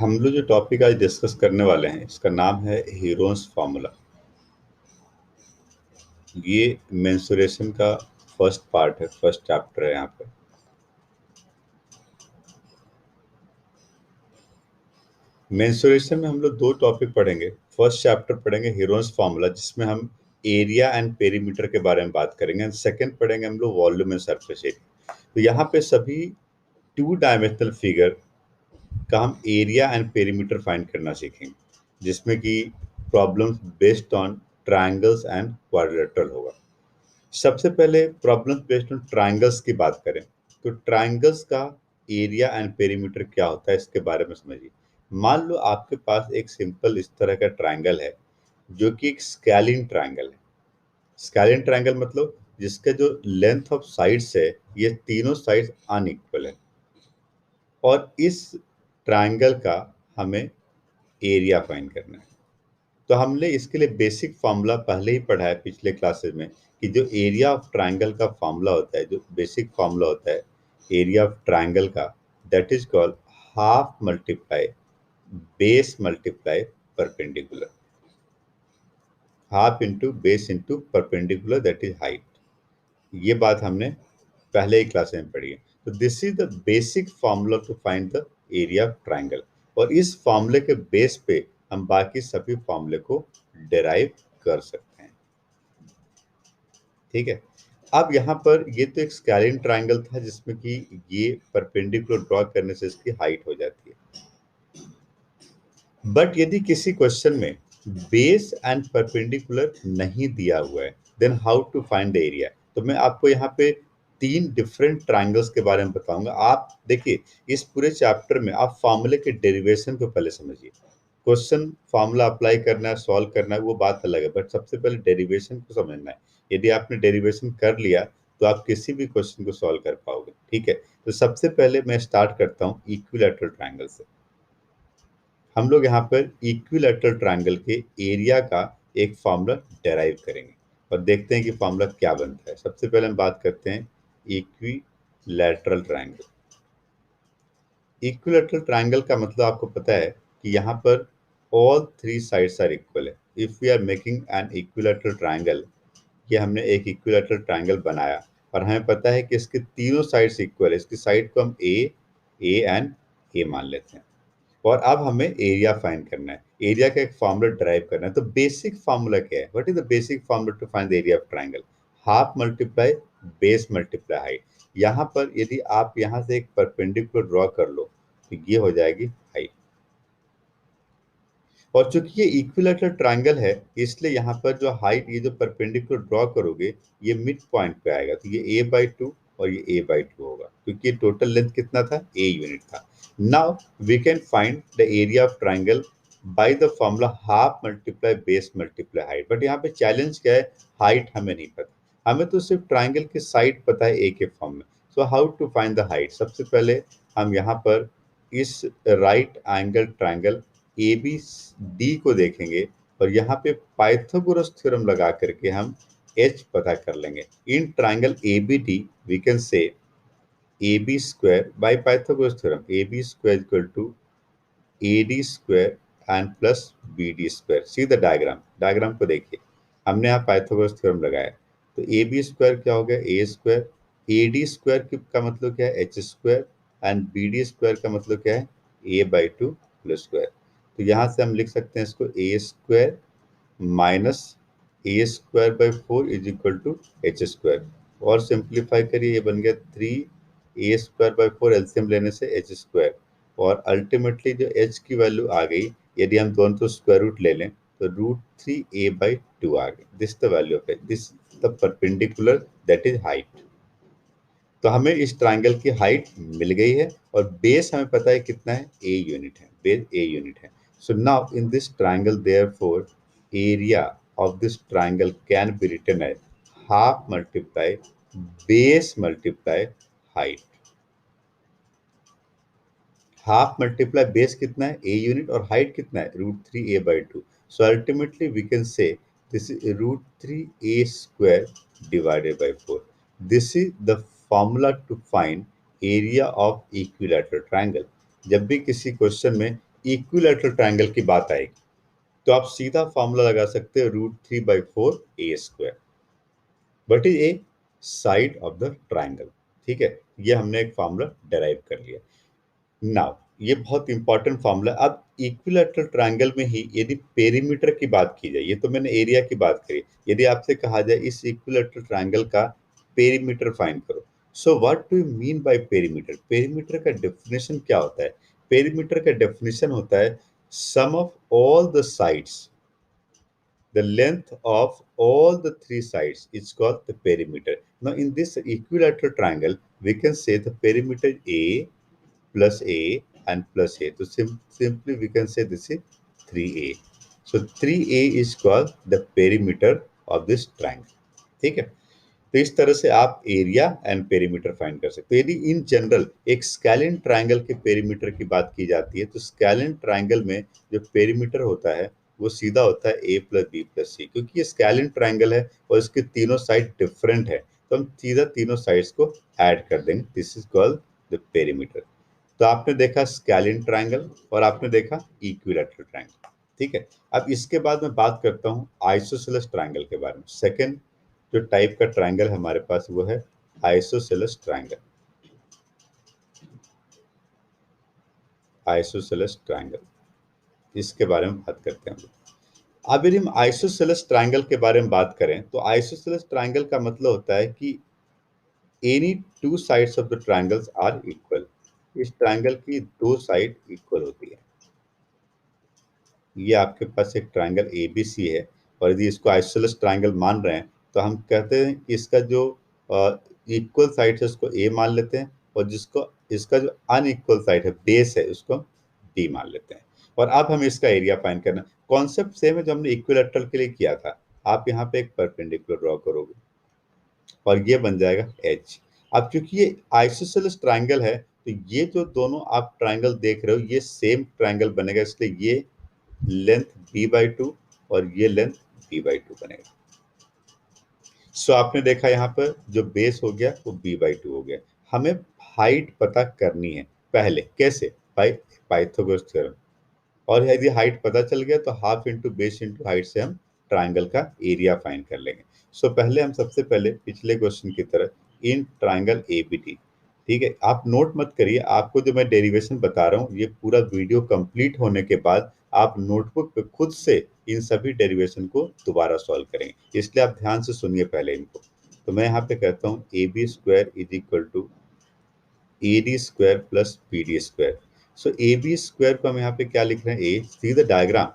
हम लोग जो टॉपिक आज डिस्कस करने वाले हैं इसका नाम है हीरोन्स फार्मूला। ये मेंसुरेशन का फर्स्ट पार्ट है, फर्स्ट चैप्टर है। यहाँ पे मेंसुरेशन में हम लोग दो टॉपिक पढ़ेंगे। फर्स्ट चैप्टर पढ़ेंगे हीरोन्स फार्मूला, जिसमें हम एरिया एंड पेरीमीटर के बारे में बात करेंगे, एंड सेकेंड पढ़ेंगे हम लोग वॉल्यूम एंड सरफेस एरिया। तो यहाँ पे सभी टू डायमेंशनल फिगर का हम एरिया एंड पेरीमीटर फाइंड करना सीखेंगे, जिसमें कि problems based on triangles and quadrilateral होगा। सबसे पहले प्रॉब्लम्स बेस्ड ऑन ट्रायंगल्स की बात करें तो ट्रायंगल्स का एरिया एंड पेरीमीटर क्या होता है इसके बारे में समझिए। मान लो आपके पास एक सिंपल इस तरह का ट्रायंगल है जो कि एक स्केलिन ट्रायंगल है। स्केलिन ट्रायंगल मतलब जिसका जो लेंथ ऑफ साइड्स है ये तीनों साइड्स अनइक्वल है, और इस ट्रायंगल का हमें एरिया फाइंड करना है। तो हमने इसके लिए बेसिक फार्मूला पहले ही पढ़ा है पिछले क्लासेस में कि जो एरिया ऑफ ट्रायंगल का फार्मूला होता है, जो बेसिक फार्मूला होता है एरिया ऑफ ट्रायंगल का, that is called half multiply base multiply perpendicular. Half into base into perpendicular, that is height. ये बात हमने पहले ही क्लास में पढ़ी है। तो this is the basic formula to find the area of triangle, और इस फार्मूले के बेस पे हम बाकी सभी फार्मूले को डिराइव कर सकते हैं। ठीक है। अब यहाँ पर ये तो एक स्केलिन ट्रायंगल था जिसमें कि ये परपेंडिकुलर ड्रॉ करने से इसकी हाइट हो जाती है। बट यदि किसी क्वेश्चन में बेस एंड परपेंडिकुलर नहीं दिया हुआ है, then how to find the area. तो मैं आपको यहाँ पे तीन डिफरेंट ट्रायंगल्स के बारे में बताऊंगा। आप देखिए, इस पूरे चैप्टर में आप फार्मूले के डेरिवेशन को पहले समझिए। क्वेश्चन फार्मूला अप्लाई करना है, सॉल्व करना है, वो बात अलग है, बट सबसे पहले डेरिवेशन को समझना है। यदि आपने डेरिवेशन कर लिया तो आप किसी भी क्वेश्चन को सॉल्व कर पाओगे। ठीक है। तो सबसे पहले मैं स्टार्ट करता हूँ इक्विलैटरल ट्रायंगल से। हम लोग यहाँ पर इक्विलैटरल ट्रायंगल के एरिया का एक फार्मूला डेराइव करेंगे और देखते हैं कि फार्मूला क्या बनता है। सबसे पहले हम बात करते हैं इक्विलैटरल ट्रायंगल। इक्विलैटरल ट्रायंगल का मतलब आपको पता है कि यहाँ पर all three sides are equal है। If we are making an equilateral triangle, ये हमने एक इक्विलैटरल ट्रायंगल बनाया और हमें पता है कि इसके तीनों साइड्स इक्वल है। इसकी साइड को हम ए एंड ए मान लेते हैं, और अब हमें एरिया फाइंड करना है। एरिया का एक फार्मूला ड्राइव करना है। तो बेसिक फार्मूला क्या है? What is the basic formula to find the area of triangle? Half multiply base multiply height. यहाँ पर यदि आप यहाँ से एक परपेंडिकुलर ड्रॉ कर लो तो ये हो जाएगी हाइट। और चूंकि ये इक्विलैटरल ट्रायंगल है इसलिए यहाँ पर जो हाइट, ये जो परपेंडिकुलर ड्रॉ करोगे ये मिड पॉइंट पे आएगा, तो ये a/2 और ये a/2 होगा, क्योंकि टोटल लेंथ कितना था? a यूनिट था। Now we can find the area of triangle by the formula half multiply base multiply height. But यहाँ पे चैलेंज क्या है? हाइट हमें नहीं पता, हमें तो सिर्फ ट्रायंगल की साइड पता है a के फॉर्म में। So how to find the height? सबसे पहले हम यहाँ पर इस right angle triangle A B D को देखेंगे और यहाँ पे पाइथागोरस थ्योरम लगा करके हम एच पता कर लेंगे। In triangle A B D we can say A B square by Pythagoras theorem, A B square equal to A D square and plus B D square. See the diagram, diagram को देखिए, हमने यहाँ Pythagoras theorem लगाया। तो ए B square क्या हो गया? A square. A D square का मतलब क्या है? H square. And B D square का मतलब क्या है? a/2 whole square. तो यहाँ से हम लिख सकते हैं इसको A square minus A square by 4 is equal to H square. और सिंप्लीफाई करिए, ये बन गया 3a² बाई 4, एलसीएम लेने से एच स्क्वायर। और अल्टीमेटली जो h की वैल्यू आ गई, यदि हम दोनों तो स्क्वायर रूट ले लें तो √3a/2 आ गई। This the value of h, this the perpendicular, that is height. तो हमें इस ट्रायंगल की हाइट मिल गई है और बेस हमें पता है कितना है? a यूनिट है, बेस a यूनिट है। So now in this triangle therefore area of this triangle can be written as half multiply base multiply हाइट। हाफ मल्टीप्लाई बेस कितना है? a यूनिट, और हाइट कितना है? √3a/2। So ultimately we can say this is √3a² divided by 4. This is the formula to find area of equilateral triangle. जब भी किसी क्वेश्चन में इक्विलैटरल ट्रायंगल की बात आएगी तो आप सीधा फॉर्मूला लगा सकते हो √3/4 a², but is a side of the triangle. ठीक है, ये हमने एक फॉर्मूला डेराइव कर लिया। नाउ ये बहुत इंपॉर्टेंट फॉर्मूला। अब इक्विलैटरल ट्रायंगल में ही यदि पेरीमीटर की बात की जाए, ये तो मैंने एरिया की बात करी, यदि आपसे कहा जाए इस इक्विलैटरल ट्रायंगल का पेरीमीटर फाइंड करो, so what do you mean by perimeter? Perimeter का डेफिनेशन क्या होता है? पेरीमीटर का डेफिनेशन होता है sum of all the sides, the length of all the three sides is called the perimeter. Now in this equilateral triangle, we can say the perimeter A plus A and plus A. So simply we can say this is 3A. So 3A is called the perimeter of this triangle. ठीक है, तो इस तरह से आप area and perimeter find कर सकते हो। यदि इन जनरल एक स्केलिन ट्रायंगल के पेरीमीटर की बात की जाती है तो स्केलिन ट्रायंगल में जो पेरीमीटर होता है वो सीधा होता है a प्लस बी प्लस सी, क्योंकि ये स्केलिन ट्रायंगल है और इसके तीनों साइड डिफरेंट है तो हम सीधा तीनों साइड्स को ऐड कर देंगे। This is called the perimeter. तो आपने देखा स्केलिन ट्रायंगल और आपने देखा इक्विलैटरल ट्रायंगल। ठीक है, अब इसके बाद मैं बात करता हूँ आइसोसेलेस ट्रायंगल के बारे में। सेकेंड जो टाइप का ट्रायंगल हमारे पास वो है आइसोसेलेस ट्रायंगल। आइसोसेलेस ट्रायंगल, इसके बारे में बात करते हैं। अब यदि हम आइसोसेलेस ट्रायंगल के बारे में बात करें तो आइसोसेलेस ट्रायंगल का मतलब होता है कि any two sides of the triangles are equal. इस ट्रायंगल की दो साइड इक्वल होती है। ये आपके पास एक ट्रायंगल एबीसी है और यदि इसको आइसोसेलेस ट्रायंगल मान रहे हैं तो हम कहते हैं कि इसका जो इक्वल साइड है उसको ए मान लेते हैं और जिसको इसका जो अनइक्वल साइड है बेस है उसको बी मान लेते हैं। और अब हम इसका एरिया फाइंड करना, कॉन्सेप्ट सेम है जो हमने इक्विलैटरल के लिए किया था। आप यहाँ पे एक परपेंडिकुलर ड्रॉ करोगे और ये बन जाएगा एच। अब क्योंकि ये आइसोसेलेस ट्रायंगल है तो ये जो दोनों आप ट्रायंगल देख रहे हो ये सेम ट्रायंगल बनेगा, इसलिए ये लेंथ b/2 और ये लेंथ b/2 बनेगा। सो आपने देखा यहाँ पर जो बेस हो गया वो b/2 हो गया। हमें हाइट पता करनी है पहले, कैसे? Bye Pythagoras theorem. और यदि हाइट पता चल गया तो half into base into height से हम ट्रायंगल का एरिया फाइंड कर लेंगे। सो पहले हम सबसे पहले पिछले क्वेश्चन की तरह इन ट्रायंगल एबीडी, ठीक है, आप नोट मत करिए, आपको जो मैं डेरिवेशन बता रहा हूँ ये पूरा वीडियो कंप्लीट होने के बाद आप नोटबुक पे खुद से इन सभी डेरिवेशन को दोबारा सॉल्व करेंगे, इसलिए आप ध्यान से सुनिए पहले इनको। तो मैं यहाँ पे कहता हूँ AB² is equal to AD² plus BD²। So AB² को हम यहाँ पे क्या लिख रहे हैं? ए, सी द डायग्राम,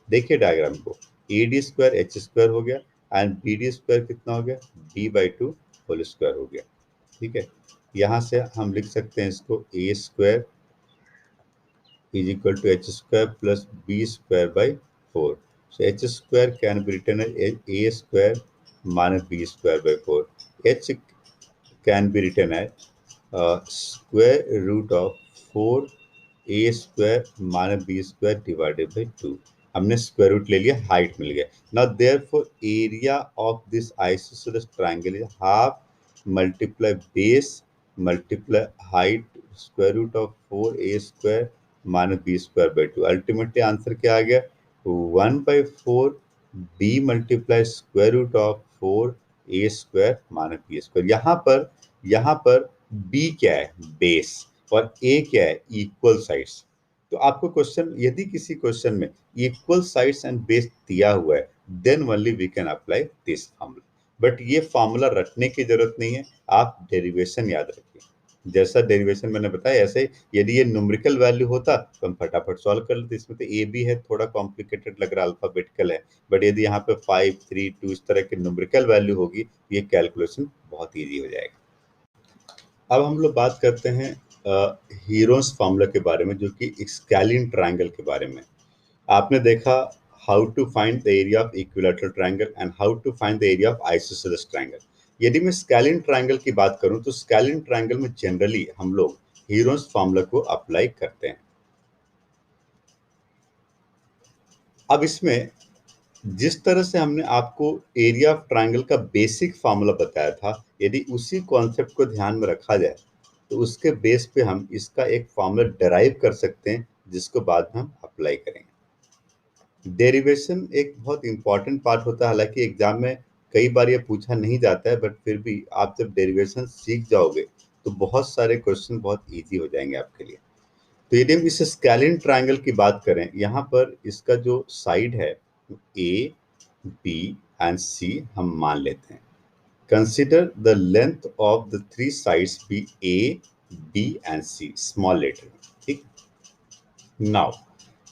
देखिए डायग्राम को, AD² H² हो गया एंड BD² कितना हो गया? B/2 होल स्क्वायर हो गया। ठीक है, यहाँ से हम लिख सकते हैं इसको A² is equal to H² plus B²/4। So H² can be written as A² minus B²/4। H can be written as square root of 4a² minus b² divided by 2। हमने स्क्वायर रूट ले लिया, height मिल गया। Now therefore area of this isosceles triangle is half multiply base multiply height square root of 4a² minus b²/2। Ultimately answer क्या आ गया? 1/4 b multiply square root of 4a² minus b²। यहाँ पर b क्या है? Base, और a क्या है? Equal sides. तो आपको क्वेश्चन, यदि किसी क्वेश्चन में इक्वल साइड्स एंड बेस दिया हुआ है then only we can apply this formula. But ये फॉर्मूला रटने की जरूरत नहीं है, आप डेरिवेशन याद रखिए। जैसा डेरिवेशन मैंने बताया ऐसे यदि ये न्यूमेरिकल वैल्यू होता तो हम फटाफट सॉल्व कर लेते। इसमें तो ए बी है, थोड़ा कॉम्प्लिकेटेड लग रहा है, अल्फाबेटिकल है, बट यदि यहाँ पे 5 3 2 इस तरह की न्यूमेरिकल वैल्यू होगी ये कैलकुलेशन बहुत ईजी हो जाएगा। अब हम लोग बात करते हैं हीरोस फार्मूला के बारे में, जो कि स्केलिन ट्रायंगल के बारे में। आपने देखा how to find the area of equilateral triangle and how to find the area of isosceles triangle. यदि मैं स्केलिन ट्रायंगल की बात करूं तो स्केलिन ट्रायंगल में जनरली हम लोग हीरोस फार्मूला को अप्लाई करते हैं। अब इसमें जिस तरह से हमने आपको एरिया ऑफ ट्रायंगल का बेसिक फार्मूला बताया था, यदि उसी कॉन्सेप्ट को ध्यान में रखा जाए तो उसके बेस पे हम इसका एक फार्मूला डेराइव कर सकते हैं जिसको बाद में हम अप्लाई करेंगे। डेरिवेशन एक बहुत इंपॉर्टेंट पार्ट होता है, हालांकि एग्जाम में कई बार ये पूछा नहीं जाता है, बट फिर भी आप जब डेरिवेशन सीख जाओगे तो बहुत सारे क्वेश्चन बहुत इजी हो जाएंगे आपके लिए। तो यदि हम इस स्केलिन ट्रायंगल की बात करें, यहाँ पर इसका जो साइड है ए, बी एंड सी हम मान लेते हैं। Consider the length of the three sides be A, B and C, small letter. ठीक। Now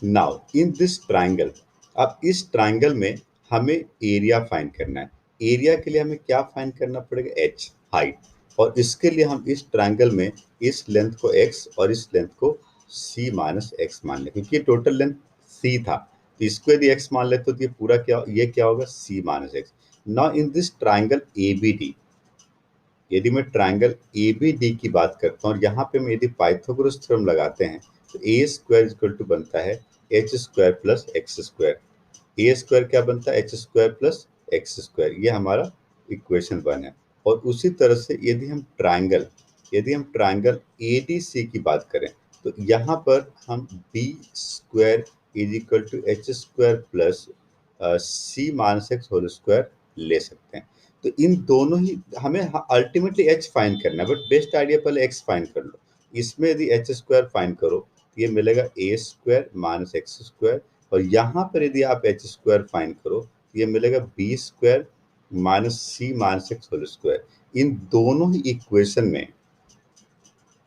now in this triangle, अब इस ट्रायंगल में हमें एरिया फाइंड करना है। एरिया के लिए हमें क्या फाइंड करना पड़ेगा? H, height. और इसके लिए हम इस ट्रायंगल में इस लेंथ को x और इस लेंथ को c माइनस एक्स मान लें, क्योंकि टोटल लेंथ c था, तो इसको यदि x मान लेते तो ये पूरा क्या, ये क्या होगा? c minus x. Now in this triangle ABD, यदि मैं ट्रायंगल ABD की बात करता हूँ और यहाँ पे हम यदि पाइथागोरस थ्योरम लगाते हैं तो ए स्क्वायर इक्वल टू बनता है H square plus X square. A square क्या बनता है? H square plus X square. ये हमारा इक्वेशन 1 है। और उसी तरह से यदि हम ट्रायंगल ADC की बात करें तो यहाँ पर हम B square is equal to H square plus C minus X whole square ले सकते हैं। तो इन दोनों ही हमें अल्टीमेटली एच फाइंड करना है, बट बेस्ट आइडिया पहले एक्स फाइंड कर लो। इसमें यदि एच स्क्वायर फाइंड करो तो ये मिलेगा ए स्क्वायर माइनस एक्स स्क्वायर, और यहाँ पर यदि आप एच स्क्वायर फाइंड करो तो ये मिलेगा B square minus C minus X whole square. इन दोनों ही इक्वेशन में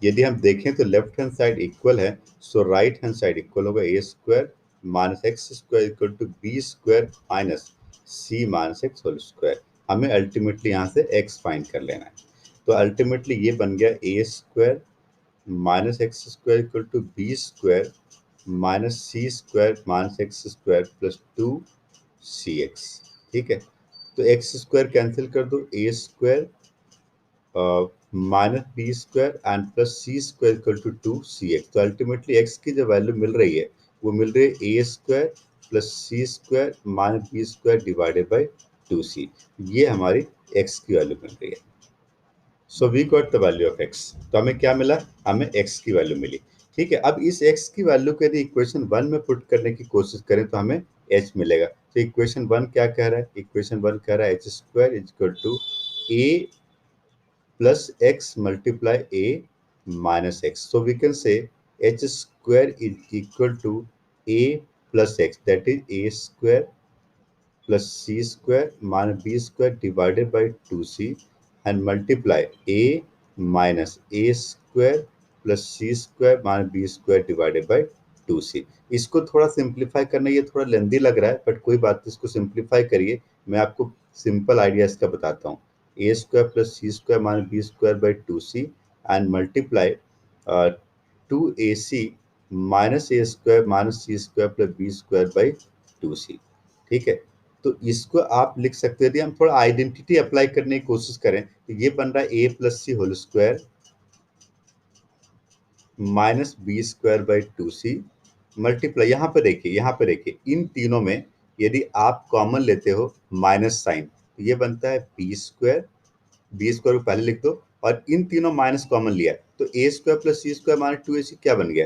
यदि हम देखें तो लेफ्ट हैंड साइड इक्वल है, so right hand side equal होगा A square minus X square equal to B square minus C minus X whole square. हमें ultimately यहाँ से एक्स फाइंड कर लेना है। तो अल्टीमेटली ये बन गया A square minus X square equal to B square minus C square minus X square plus two C X. ठीक है, तो एक्स स्क्वायर कैंसिल कर दो, A square minus B square and plus C square equal to two C X. तो ultimately X की जो value मिल रही है वो मिल रही है A square plus C square minus B square divided by two C. ये हमारी एक्स की वैल्यू मिल रही है। So we got the value of X. तो हमें क्या मिला? हमें एक्स की वैल्यू मिली। ठीक है, अब इस एक्स की वैल्यू को यदि इक्वेशन 1 में पुट करने की कोशिश करें तो हमें एच मिलेगा। तो इक्वेशन 1 क्या कह रहा है? इक्वेशन 1 कह रहा है H square is equal to A plus x multiply a minus x. So we can say h square is equal to a plus x, that is a square plus c square minus b square divided by 2c and multiply a minus a square plus c square minus b square divided by 2c। इसको थोड़ा simplify करना, ये थोड़ा लेंदी लग रहा है but कोई बात नहीं, इसको सिंप्लीफाई करिए। मैं आपको सिंपल आइडिया इसका बताता हूँ। A square plus C square minus B square by two C and multiply two A C minus A square minus C square plus B square by two C. ठीक है, तो इसको आप लिख सकते हैं। यदि हम थोड़ा आइडेंटिटी अप्लाई करने की कोशिश करें तो ये बन रहा है A plus C whole square minus B square by two C multiply, यहाँ पे देखिए इन तीनों में यदि आप कॉमन लेते हो माइनस साइन तो ये बनता है बी स्क्वायर, बी स्क्वायर को पहले लिख दो, और इन तीनों माइनस कॉमन लिया तो A square plus C square minus two A C क्या बन गया?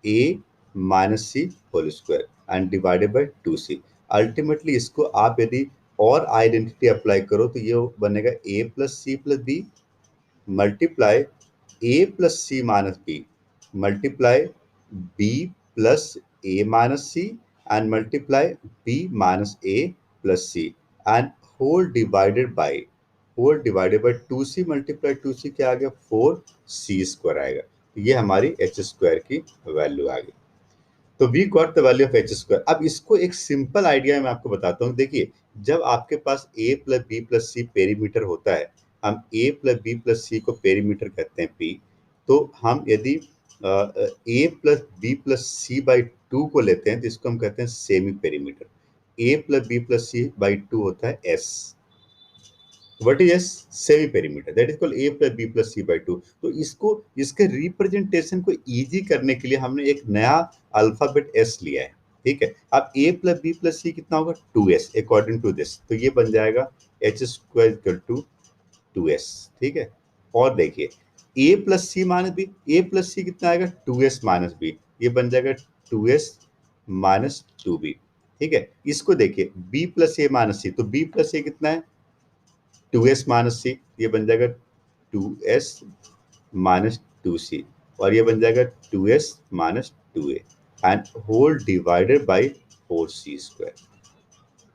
A minus C whole square and divided by two C. Ultimately इसको आप यदि और आइडेंटिटी अप्लाई करो तो ये बनेगा A plus C plus B multiply A plus C minus B multiply B plus A minus C and multiply B minus A plus C and whole divided by two C multiply two C क्या आ गया? Four C square आएगा। ये हमारी H square की value आ गई। तो we got the value of H square. अब इसको एक सिंपल आइडिया मैं आपको बताता हूँ। देखिए, जब आपके पास A plus B plus C perimeter होता है, हम A plus B plus C को पेरीमीटर कहते हैं पी, तो हम यदि A plus B plus C by two को लेते हैं तो इसको हम कहते हैं semi perimeter. A plus B plus C by two होता है S. What is S? Semi perimeter, that is called A plus B plus C by two. तो इसको, इसके रिप्रेजेंटेशन को इजी करने के लिए हमने एक नया अल्फाबेट एस लिया है। ठीक है, अब A plus B plus C कितना होगा? Two S according to this. तो ये बन जाएगा H square equal to two S. ठीक है, और देखिए A plus C minus B, A plus C कितना आएगा 2s माइनस बी, ये बन जाएगा 2s माइनस 2b। ठीक है, इसको देखिए b plus A minus C, तो b प्लस ए कितना है 2s माइनस सी, ये बन जाएगा 2s माइनस 2c, और ये बन जाएगा 2s minus 2a and whole divided by 4c square.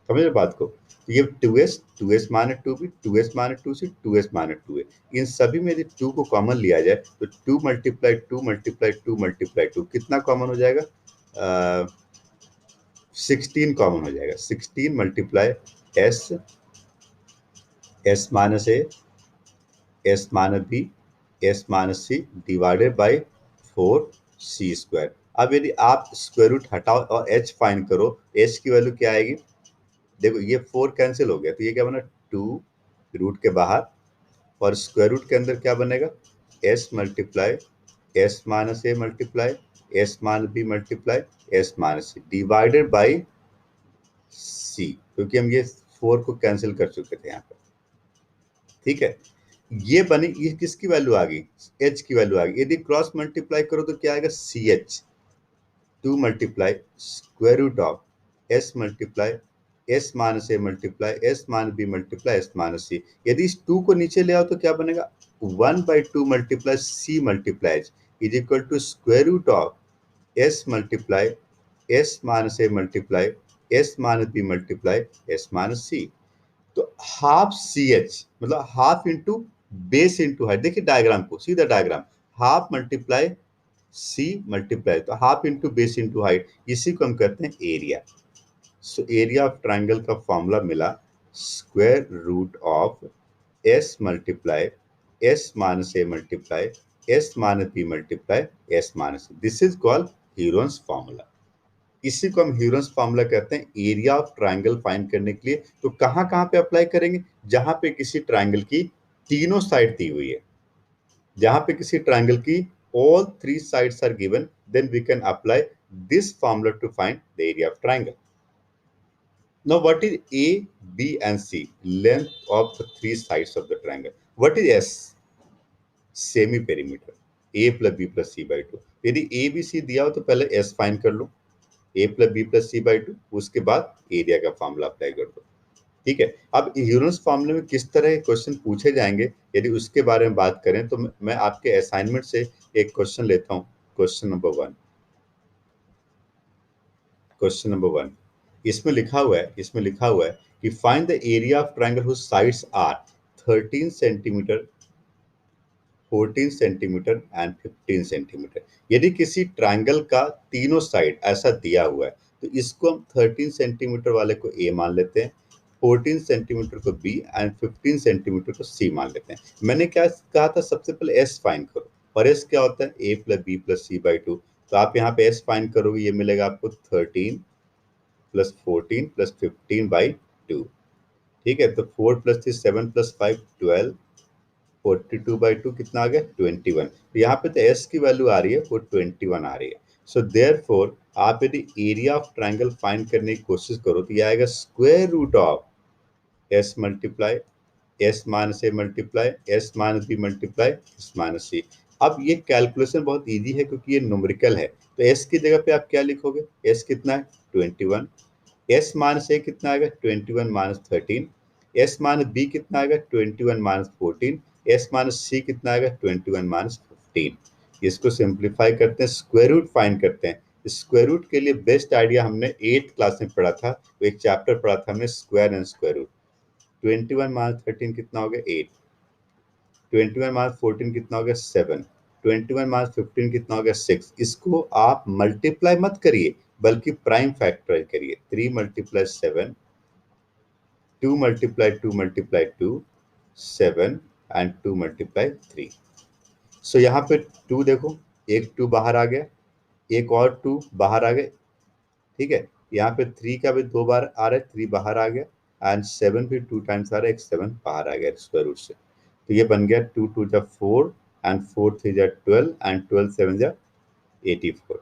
समझ रहे बात को? तो ये 2s minus 2b, 2s minus 2c, 2s minus 2a, इन सभी में यदि 2 को कॉमन लिया जाए तो 2 मल्टीप्लाई 2 मल्टीप्लाई 2 मल्टीप्लाई 2 कितना कॉमन हो जाएगा? 16 कॉमन हो जाएगा। 16 multiply s minus a, s minus b, s minus c divided by 4c square. अब यदि आप स्क्वायर रूट हटाओ और h फाइंड करो, h की वैल्यू क्या आएगी? देखो ये 4 कैंसिल हो गया, तो ये क्या बना 2 रूट के बाहर, और स्क्वायर रूट के अंदर क्या बनेगा? s multiply s minus A multiply s minus B multiply s minus C divided by c, क्योंकि हम ये 4 को कैंसिल कर चुके थे यहाँ पर। ठीक है, ये बनी, ये किसकी वैल्यू आ गई? h की वैल्यू आ गई। यदि क्रॉस मल्टीप्लाई करो तो क्या आएगा? ch 2 multiply square root of s multiply s minus A multiply s minus B multiply s minus C. यदि इस 2 को नीचे ले आओ तो क्या बनेगा? 1/2 multiply c multiply h is equal to square root of s multiply s minus A multiply s minus B multiply s minus C. तो हाफ सी एच मतलब half into base into height. देखिए diagram को, सीधा diagram, half multiply C multiply, तो half into base into height, इसी को हम कहते हैं area. So area of triangle का फॉर्मूला मिला square root of S multiply S minus A multiply S minus B multiply S minus, this is called Heron's formula. इसी को हम ह्यूरन्स फॉर्मूला कहते हैं एरिया ऑफ ट्राइंगल फाइंड करने के लिए। तो कहां कहां पे अप्लाई करेंगे? जहां पे किसी ट्राइंगल की तीनों साइड दी हुई है, जहां पे किसी ट्राइंगल की all three sides are given, then we can apply this formula to find the area of triangle. Now what is A, B and C? Length of the three sides of the triangle. What is S? Semi perimeter. A plus B plus C by 2. यदि A B C दिया हो तो पहले S find कर लो, A plus B plus C by 2, उसके बाद area का formula apply कर दो। ठीक है, अब ह्यूरन्स फॉर्मूले में किस तरह के क्वेश्चन पूछे जाएंगे, यदि उसके बारे में बात करें तो मैं आपके असाइनमेंट से एक क्वेश्चन लेता हूं। क्वेश्चन नंबर 1, क्वेश्चन नंबर 1, इसमें लिखा हुआ है कि find the area of triangle whose sides are 13 centimetre, 14 centimetre and 15 centimetre. यदि किसी ट्राइंगल का तीनों साइड ऐसा दिया हुआ है तो इसको हम 13 सेंटीमीटर वाले को ए मान लेते हैं, 14 सेंटीमीटर को बी एंड 15 सेंटीमीटर को सी मान लेते हैं। मैंने क्या कहा था? सबसे पहले एस फाइंड करो, और एस क्या होता है? A plus B plus C by 2। तो आप यहाँ पे एस फाइंड करोगे, ये मिलेगा आपको 13 प्लस 14 प्लस 15 बाई 2। ठीक है, तो 4 प्लस 3 7 प्लस 5 12, 42/2 कितना आ गया? 21। तो यहाँ पे तो s की वैल्यू आ रही है वो 21 आ रही है। सो देयरफॉर आप यदि एरिया ऑफ ट्राइंगल फाइंड करने की कोशिश करो तो ये आएगा square root of s multiply s minus A multiply s minus B multiply s minus C. अब ये कैलकुलेशन बहुत इजी है क्योंकि ये न्यूमेरिकल है, तो s की जगह पे आप क्या लिखोगे? s कितना है? 21। s माइनस ए कितना आएगा? 21 माइनस 13। s माइनस बी कितना आएगा? 21 माइनस 14। s माइनस सी कितना आएगा? 21 माइनस 15। इसको सिंप्लीफाई करते हैं, स्क्वायर रूट फाइंड करते हैं। स्क्वायर रूट के लिए बेस्ट आइडिया हमने 8th क्लास में पढ़ा था, तो एक चैप्टर पढ़ा था हमने square and square root. 21 minus 13 कितना हो गया? 8। 21 माइनस 14 कितना हो गया? 7। 21 माइनस 15 कितना हो गया? 6। इसको आप मल्टीप्लाई मत करिए बल्कि प्राइम फैक्टराइज करिए। 3 multiply 7, 2 multiply 2 multiply 2, 7 and 2 multiply 3। सो यहाँ पे 2 देखो, एक 2 बाहर आ गया, एक और 2 बाहर आ गए। ठीक है, यहाँ पे 3 का भी 2 बार आ रहा है, 3 बाहर आ गया, एंड 7 भी 2 टाइम्स आ रहा है, एक 7 बाहर आ गया स्क्वायर रूट से। तो ये बन गया 2 2 जा 4 एंड 4 3 जा 12 एंड 12 7 जा 84।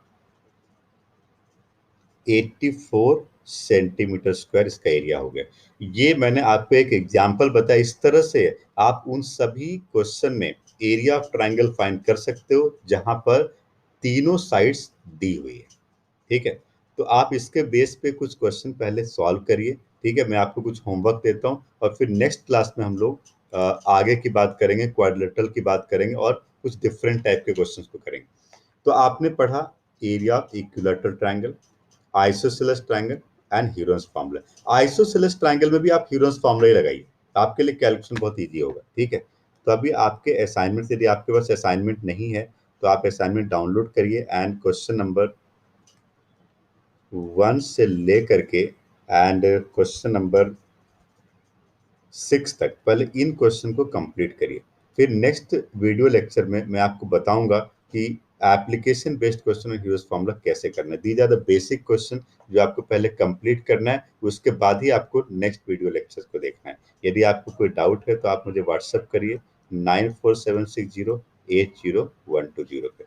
84 सेंटीमीटर स्क्वायर इसका एरिया हो गया। ये मैंने आपको एक एग्जाम्पल बताया। इस तरह से आप उन सभी क्वेश्चन में एरिया ऑफ ट्राइंगल फाइंड कर सकते हो जहां पर तीनों साइड्स दी हुई है। ठीक है, तो आप इसके बेस पे कुछ क्वेश्चन पहले सॉल्व करिए। ठीक है, मैं आपको कुछ होमवर्क देता हूँ और फिर नेक्स्ट क्लास में हम लोग आगे की बात करेंगे, क्वाड्रिलेटरल की बात करेंगे और कुछ डिफरेंट टाइप के क्वेश्चंस को करेंगे। तो आपने पढ़ा area of equilateral triangle, isosceles triangle and Heron's formula. Isosceles triangle में भी आप ह्यूरोन्स फार्मूला ही लगाइए, आपके लिए कैलकुलेशन बहुत इजी होगा। ठीक है, तो अभी आपके असाइनमेंट, यदि आपके पास असाइनमेंट नहीं है तो आप असाइनमेंट डाउनलोड करिए एंड क्वेश्चन नंबर 1 से लेकर के एंड क्वेश्चन नंबर 6 तक पहले इन क्वेश्चन को कंप्लीट करिए। फिर नेक्स्ट वीडियो लेक्चर में मैं आपको बताऊंगा कि एप्लीकेशन बेस्ड क्वेश्चन और ह्यूरिस्टिक फार्मूला कैसे करना है। These are the basic question जो आपको पहले कंप्लीट करना है, उसके बाद ही आपको नेक्स्ट वीडियो लेक्चर को देखना है। यदि आपको कोई डाउट है तो आप मुझे व्हाट्सएप करिए 9476080120 पे।